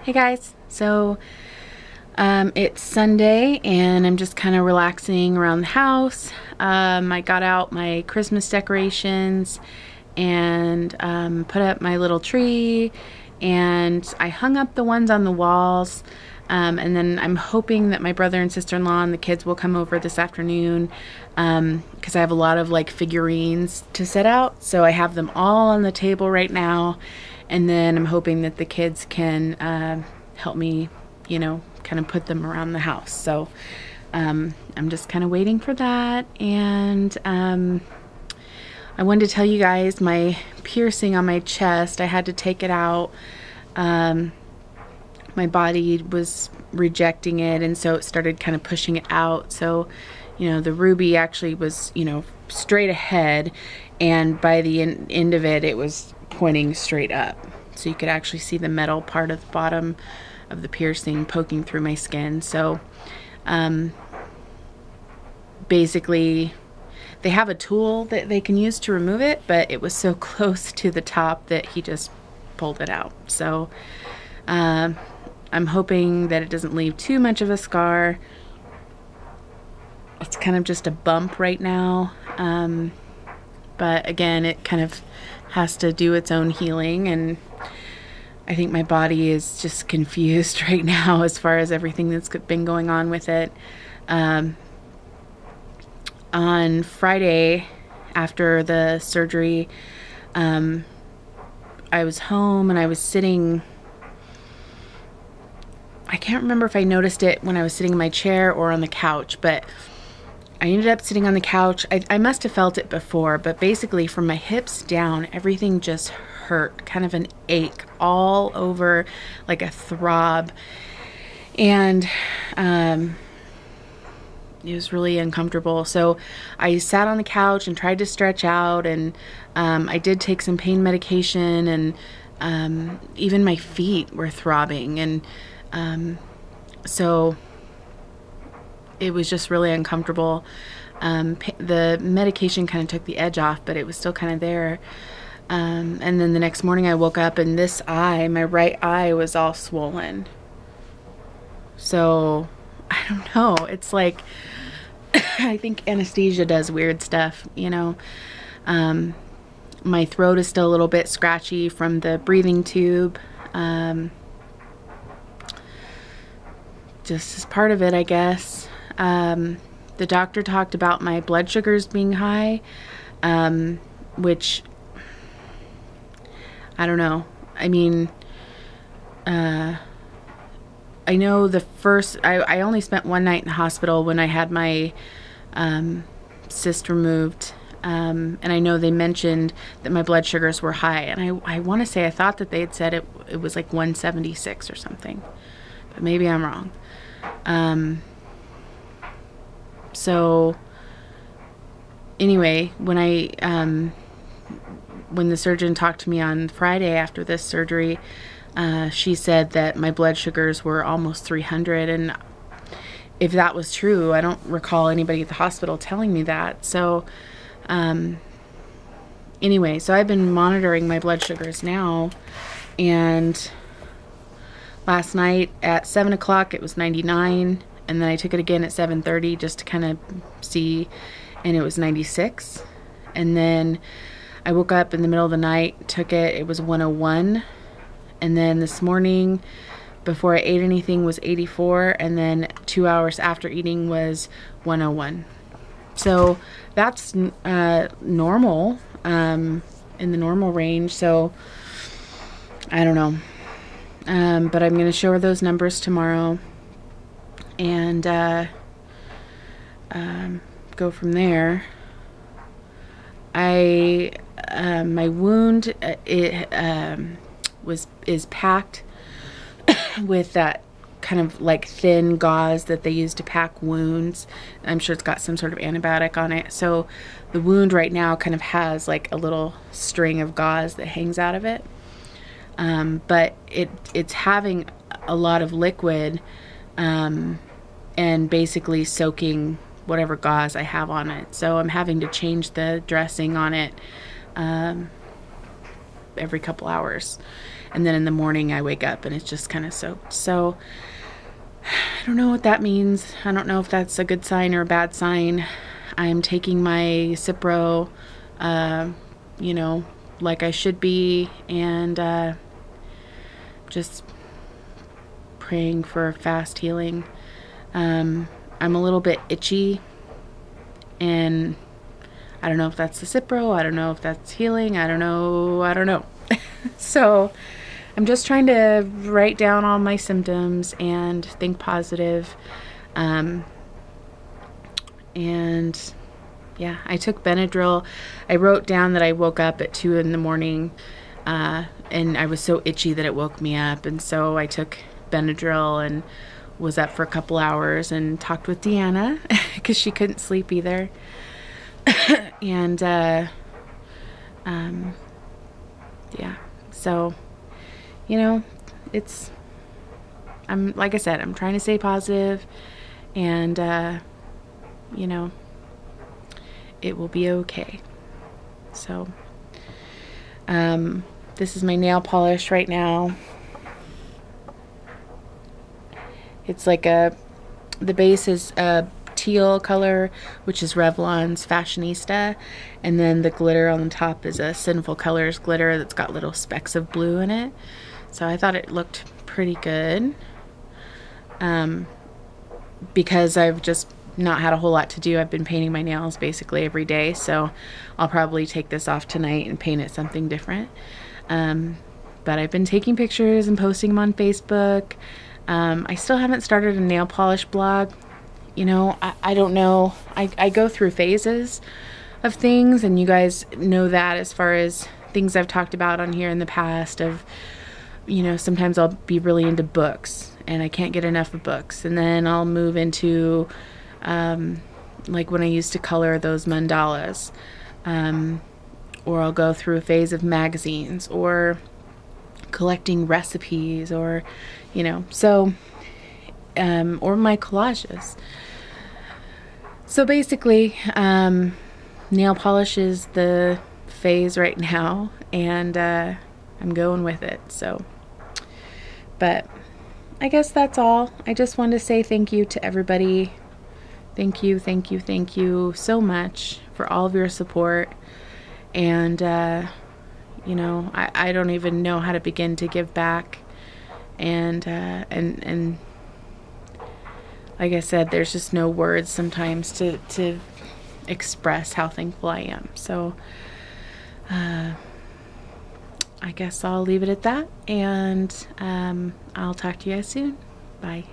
Hey guys, so it's Sunday and I'm just kind of relaxing around the house. I got out my Christmas decorations and put up my little tree, and I hung up the ones on the walls, and then I'm hoping that my brother and sister-in-law and the kids will come over this afternoon because I have a lot of like figurines to set out, so I have them all on the table right now. And then I'm hoping that the kids can help me, kind of put them around the house. So I'm just kind of waiting for that. And I wanted to tell you guys my piercing on my chest. I had to take it out. My body was rejecting it, and so it started kind of pushing it out. So, the ruby actually was, straight ahead, and by the end of it, it was pointing straight up, so you could actually see the metal part of the bottom of the piercing poking through my skin. So basically they have a tool that they can use to remove it, but it was so close to the top that he just pulled it out. So I'm hoping that it doesn't leave too much of a scar. It's kind of just a bump right now, but again, it kind of has to do its own healing, and I think my body is just confused right now as far as everything that's been going on with it. On Friday after the surgery, I was home and I was sitting, I can't remember if I noticed it when I was sitting in my chair or on the couch, but I ended up sitting on the couch. I must have felt it before, but basically from my hips down, everything just hurt, kind of an ache all over, like a throb. And it was really uncomfortable. So I sat on the couch and tried to stretch out, and I did take some pain medication, and even my feet were throbbing. And so it was just really uncomfortable. The medication kind of took the edge off, but it was still kind of there. And then the next morning I woke up and this eye, my right eye, was all swollen. So I don't know. It's like, I think anesthesia does weird stuff, My throat is still a little bit scratchy from the breathing tube. Just as part of it, I guess. The doctor talked about my blood sugars being high, which, I don't know. I mean, I know I only spent one night in the hospital when I had my cyst removed, and I know they mentioned that my blood sugars were high, and I want to say I thought that they had said it was like 176 or something, but maybe I'm wrong. So anyway, when the surgeon talked to me on Friday after this surgery, she said that my blood sugars were almost 300, and if that was true, I don't recall anybody at the hospital telling me that. So anyway, so I've been monitoring my blood sugars now, and last night at 7 o'clock it was 99, and then I took it again at 7:30 just to kind of see, and it was 96. And then I woke up in the middle of the night, took it, it was 101. And then this morning, before I ate anything, was 84, and then 2 hours after eating was 101. So that's normal, in the normal range. So I don't know. But I'm going to show her those numbers tomorrow, and go from there. My wound is packed with that kind of like thin gauze that they use to pack wounds. I'm sure it's got some sort of antibiotic on it. So the wound right now kind of has like a little string of gauze that hangs out of it. But it's having a lot of liquid, and basically soaking whatever gauze I have on it. So I'm having to change the dressing on it every couple hours. And then in the morning I wake up and it's just kind of soaked. So I don't know what that means. I don't know if that's a good sign or a bad sign. I'm taking my Cipro, you know, like I should be, and just praying for fast healing. I'm a little bit itchy, and I don't know if that's the Cipro, I don't know if that's healing, I don't know. So I'm just trying to write down all my symptoms and think positive. And yeah, I took Benadryl. I wrote down that I woke up at 2 in the morning, and I was so itchy that it woke me up. And so I took Benadryl and was up for a couple hours and talked with Deanna because she couldn't sleep either. And yeah, so, you know, I'm, like I said, I'm trying to stay positive, and you know, it will be okay. So this is my nail polish right now. It's like the base is a teal color, which is Revlon's Fashionista, and then the glitter on the top is a Sinful Colors glitter that's got little specks of blue in it. So I thought it looked pretty good, because I've just not had a whole lot to do. I've been painting my nails basically every day, so I'll probably take this off tonight and paint it something different. But I've been taking pictures and posting them on Facebook. I still haven't started a nail polish blog. You know, I don't know. I go through phases of things, and you guys know that as far as things I've talked about on here in the past of, you know, sometimes I'll be really into books and I can't get enough of books, and then I'll move into like when I used to color those mandalas, or I'll go through a phase of magazines or collecting recipes, or, you know, so or my collages. So basically, nail polish is the phase right now, and I'm going with it. So, but I guess that's all. I just wanted to say thank you to everybody. Thank you so much for all of your support. And you know, I don't even know how to begin to give back. And like I said, there's just no words sometimes to express how thankful I am. So I guess I'll leave it at that, and I'll talk to you guys soon. Bye.